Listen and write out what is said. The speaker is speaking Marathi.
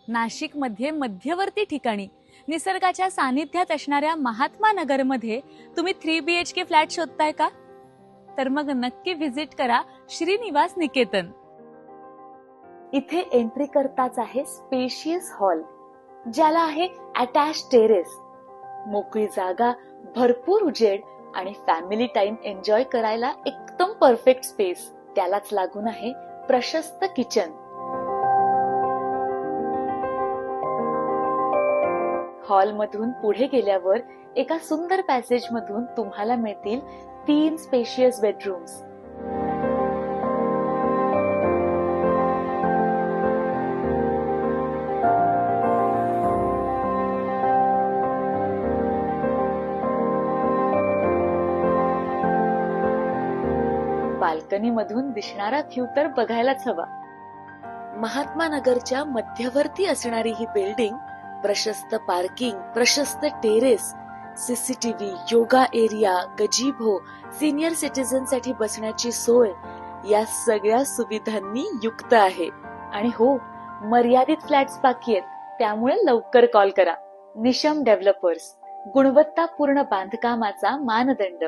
नाशिकमध्ये मध्यवर्ती ठिकाणी निसर्गाच्या सानिध्यात असणाऱ्या महात्मा नगरमध्ये तुम्ही 3BHK फ्लॅट शोधताय का? तर मग नक्की व्हिजिट करा श्रीनिवास निकेतन. इथे एंट्री करताच आहे स्पेशियस हॉल, ज्याला आहे अटॅच टेरेस. मोकळी जागा, भरपूर उजेड आणि फॅमिली टाइम एन्जॉय करायला एकदम परफेक्ट स्पेस. त्यालाच लागून आहे प्रशस्त किचन. हॉल मधून पुढे गेल्यावर एका सुंदर पॅसेज मधून तुम्हाला मिळतील 3 स्पेशियस बेडरूम्स. बाल्कनी मधून दिसणारा व्ह्यू तर बघायलाच हवा. महात्मा नगरच्या मध्यवर्ती असणारी ही बिल्डिंग प्रशस्त पार्किंग, प्रशस्त terrace, CCTV, yoga area, गजीबो, senior citizen साठी बसण्याची सोय या सगळ्या सुविधांनी युक्त आहे. आणि हो, मर्यादित फ्लॅट्स बाकी आहेत, त्यामुळे लवकर कॉल करा. निशम डेव्हलपर्स, गुणवत्तापूर्ण बांधकामाचा मानदंड.